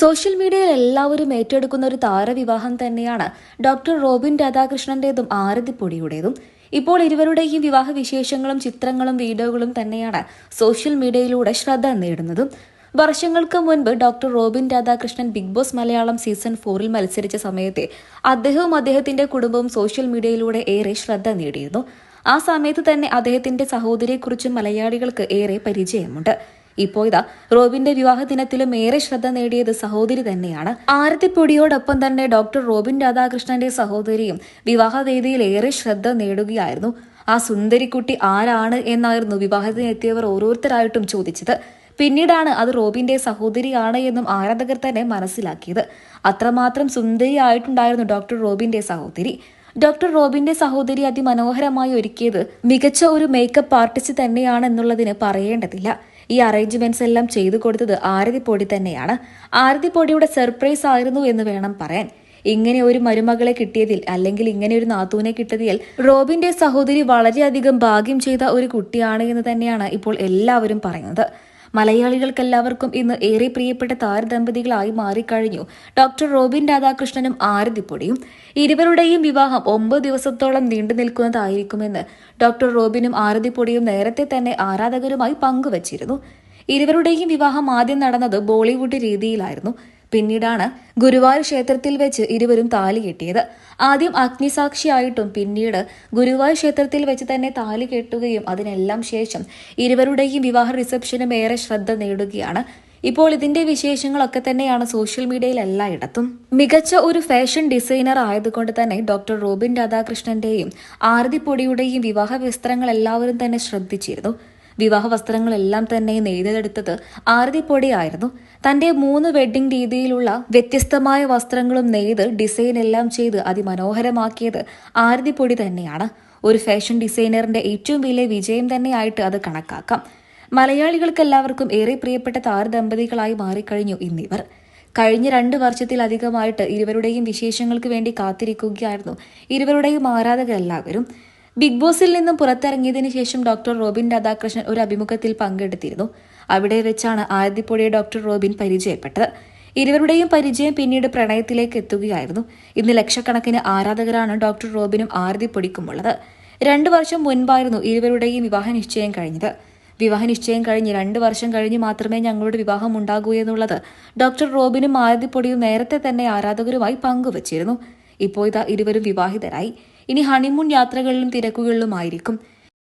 Social മീഡിയയിൽ എല്ലാവരും ഏറ്റെടുക്കുന്ന ഒരു താരവിവാഹം തന്നെയാണ് ഡോക്ടർ റോബിൻ രാധാകൃഷ്ണന്റേതും ആരതി പൊടിയുടേതും. ഇപ്പോൾ ഇരുവരുടെയും വിവാഹ വിശേഷങ്ങളും ചിത്രങ്ങളും വീഡിയോകളും തന്നെയാണ് സോഷ്യൽ മീഡിയയിലൂടെ ശ്രദ്ധ നേടുന്നതും. വർഷങ്ങൾക്ക് മുൻപ് doctor Robin Radhakrishnan Bigg Boss Malayalam season 4 മത്സരിച്ച സമയത്തെ അദ്ദേഹവും അദ്ദേഹത്തിന്റെ കുടുംബവും സോഷ്യൽ മീഡിയയിലൂടെ ഏറെ ശ്രദ്ധ നേടിയിരുന്നു. ആ സമയത്ത് തന്നെ അദ്ദേഹത്തിന്റെ സഹോദരിയെക്കുറിച്ചും മലയാളികൾക്ക് ഏറെ പരിചയമുണ്ട്. ഇപ്പോൾ ഇതാ റോബിന്റെ വിവാഹ ദിനത്തിലും ഏറെ ശ്രദ്ധ നേടിയത് സഹോദരി തന്നെയാണ്. ആരതിപ്പൊടിയോടൊപ്പം തന്നെ ഡോക്ടർ റോബിൻ രാധാകൃഷ്ണന്റെ സഹോദരിയും വിവാഹവേദിയിൽ ഏറെ ശ്രദ്ധ നേടുകയായിരുന്നു. ആ സുന്ദരിക്കുട്ടി ആരാണ് എന്നായിരുന്നു വിവാഹത്തിനെത്തിയവർ ഓരോരുത്തരായിട്ടും ചോദിച്ചത്. പിന്നീടാണ് അത് റോബിന്റെ സഹോദരിയാണ് എന്നും ആരാധകർ തന്നെ മനസ്സിലാക്കിയത്. അത്രമാത്രം സുന്ദരിയായിട്ടുണ്ടായിരുന്നു ഡോക്ടർ റോബിന്റെ സഹോദരി. ഡോക്ടർ റോബിന്റെ സഹോദരി അതിമനോഹരമായി ഒരുക്കിയത് മികച്ച ഒരു മേക്കപ്പ് ആർട്ടിസ്റ്റ് തന്നെയാണെന്നുള്ളതിന് പറയേണ്ടതില്ല. ഈ അറേഞ്ച്മെന്റ്സ് എല്ലാം ചെയ്തു കൊടുത്തത് ആരതിപ്പൊടി തന്നെയാണ്. ആരതിപ്പൊടിയുടെ സർപ്രൈസ് ആയിരുന്നു എന്ന് വേണം പറയാൻ. ഇങ്ങനെ ഒരു മരുമകളെ കിട്ടിയതിൽ, അല്ലെങ്കിൽ ഇങ്ങനെ ഒരു നാത്തൂനെ കിട്ടിയതിൽ റോബിന്റെ സഹോദരി വളരെയധികം ഭാഗ്യം ചെയ്ത ഒരു കുട്ടിയാണ് എന്ന് തന്നെയാണ് ഇപ്പോൾ എല്ലാവരും പറയുന്നത്. മലയാളികൾക്കെല്ലാവർക്കും ഇന്ന് ഏറെ പ്രിയപ്പെട്ട താരദമ്പതികളായി മാറിക്കഴിഞ്ഞു ഡോക്ടർ റോബിൻ രാധാകൃഷ്ണനും ആരതിപ്പൊടിയും. ഇരുവരുടെയും വിവാഹം 9 ദിവസത്തോളം നീണ്ടു നിൽക്കുന്നതായിരിക്കുമെന്ന് ഡോക്ടർ റോബിനും ആരതിപ്പൊടിയും നേരത്തെ തന്നെ ആരാധകരുമായി പങ്കുവച്ചിരുന്നു. ഇരുവരുടെയും വിവാഹം ആദ്യം നടന്നത് ബോളിവുഡ് രീതിയിലായിരുന്നു. പിന്നീടാണ് ഗുരുവായൂർ ക്ഷേത്രത്തിൽ വെച്ച് ഇരുവരും താലി കെട്ടിയത്. ആദ്യം അഗ്നിസാക്ഷിയായിട്ടും പിന്നീട് ഗുരുവായൂർ ക്ഷേത്രത്തിൽ വെച്ച് തന്നെ താലി കെട്ടുകയും അതിനെല്ലാം ശേഷം ഇരുവരുടെയും വിവാഹ റിസപ്ഷനും ഏറെ ശ്രദ്ധ നേടുകയാണ്. ഇപ്പോൾ ഇതിന്റെ വിശേഷങ്ങളൊക്കെ തന്നെയാണ് സോഷ്യൽ മീഡിയയിൽ എല്ലായിടത്തും. മികച്ച ഒരു ഫാഷൻ ഡിസൈനർ ആയതുകൊണ്ട് തന്നെ ഡോക്ടർ റോബിൻ രാധാകൃഷ്ണന്റെയും ആരതിപ്പൊടിയുടെയും വിവാഹ വസ്ത്രങ്ങൾ എല്ലാവരും തന്നെ ശ്രദ്ധിച്ചിരുന്നു. വിവാഹ വസ്ത്രങ്ങളെല്ലാം തന്നെ നെയ്തെടുത്തത് ആരതിപ്പൊടിയായിരുന്നു. തന്റെ 3 വെഡ്ഡിംഗ് രീതിയിലുള്ള വ്യത്യസ്തമായ വസ്ത്രങ്ങളും നെയ്ത് ഡിസൈൻ എല്ലാം ചെയ്ത് അതിമനോഹരമാക്കിയത് ആരതിപ്പൊടി തന്നെയാണ്. ഒരു ഫാഷൻ ഡിസൈനറിന്റെ ഏറ്റവും വലിയ വിജയം തന്നെയായിട്ട് അത് കണക്കാക്കാം. മലയാളികൾക്കെല്ലാവർക്കും ഏറെ പ്രിയപ്പെട്ട താരദമ്പതികളായി മാറിക്കഴിഞ്ഞു ഇന്നിവർ. കഴിഞ്ഞ 2 വർഷത്തിലധികമായിട്ട് ഇരുവരുടെയും വിശേഷങ്ങൾക്ക് വേണ്ടി കാത്തിരിക്കുകയായിരുന്നു ഇരുവരുടെയും ആരാധകരെല്ലാവരും. ബിഗ് ബോസിൽ നിന്നും പുറത്തിറങ്ങിയതിനു ശേഷം ഡോക്ടർ റോബിൻ രാധാകൃഷ്ണൻ ഒരു അഭിമുഖത്തിൽ പങ്കെടുത്തിരുന്നു. അവിടെ വെച്ചാണ് ആരതിപ്പൊടിയെ ഡോക്ടർ റോബിൻ പരിചയപ്പെട്ടത്. ഇരുവരുടെയും പരിചയം പിന്നീട് പ്രണയത്തിലേക്ക് എത്തുകയായിരുന്നു. ഇന്ന് ലക്ഷക്കണക്കിന് ആരാധകരാണ് ഡോക്ടർ റോബിനും ആരതിപ്പൊടിക്കുമുള്ളത്. 2 വർഷം മുൻപായിരുന്നു ഇരുവരുടെയും വിവാഹ നിശ്ചയം കഴിഞ്ഞത്. വിവാഹ നിശ്ചയം കഴിഞ്ഞ് 2 വർഷം കഴിഞ്ഞ് മാത്രമേ ഞങ്ങളുടെ വിവാഹം ഉണ്ടാകൂ എന്നുള്ളത് ഡോക്ടർ റോബിനും ആരതിപ്പൊടിയും നേരത്തെ തന്നെ ആരാധകരുമായി പങ്കുവച്ചിരുന്നു. ഇപ്പോൾ ഇതാ ഇരുവരും വിവാഹിതരായി. ഇനി ഹണിമൂൺ യാത്രകളിലും തിരക്കുകളിലുമായിരിക്കും.